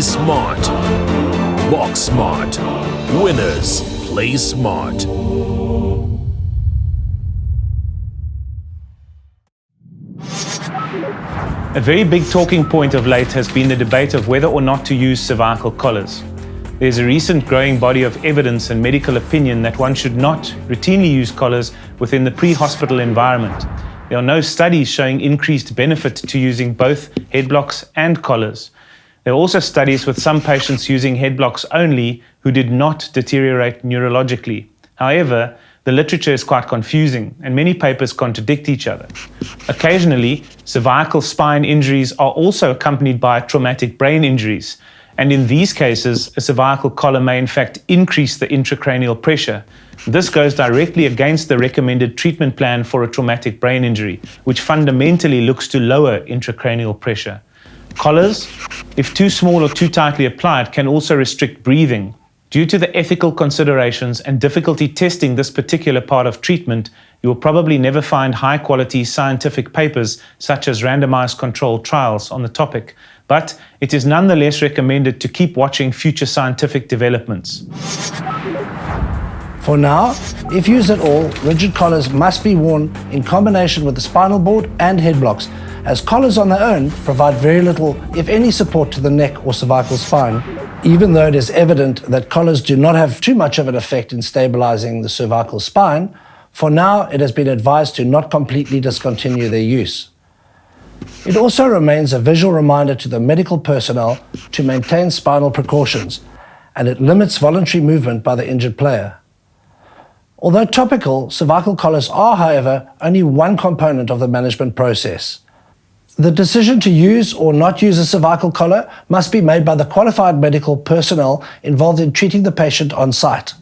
play smart. Walk smart. Winners play smart. A very big talking point of late has been the debate of whether or not to use cervical collars. There's a recent growing body of evidence and medical opinion that one should not routinely use collars within the pre-hospital environment. There are no studies showing increased benefit to using both head blocks and collars. There are also studies with some patients using head blocks only who did not deteriorate neurologically. However, the literature is quite confusing and many papers contradict each other. Occasionally, cervical spine injuries are also accompanied by traumatic brain injuries, and in these cases, a cervical collar may in fact increase the intracranial pressure. This goes directly against the recommended treatment plan for a traumatic brain injury, which fundamentally looks to lower intracranial pressure. Collars, if too small or too tightly applied, can also restrict breathing. Due to the ethical considerations and difficulty testing this particular part of treatment, you will probably never find high-quality scientific papers such as randomized controlled trials on the topic, but it is nonetheless recommended to keep watching future scientific developments. For now, if used at all, rigid collars must be worn in combination with the spinal board and head blocks, as collars on their own provide very little, if any, support to the neck or cervical spine. Even though it is evident that collars do not have too much of an effect in stabilizing the cervical spine, for now it has been advised to not completely discontinue their use. It also remains a visual reminder to the medical personnel to maintain spinal precautions, and it limits voluntary movement by the injured player. Although topical, cervical collars are, however, only one component of the management process. The decision to use or not use a cervical collar must be made by the qualified medical personnel involved in treating the patient on site.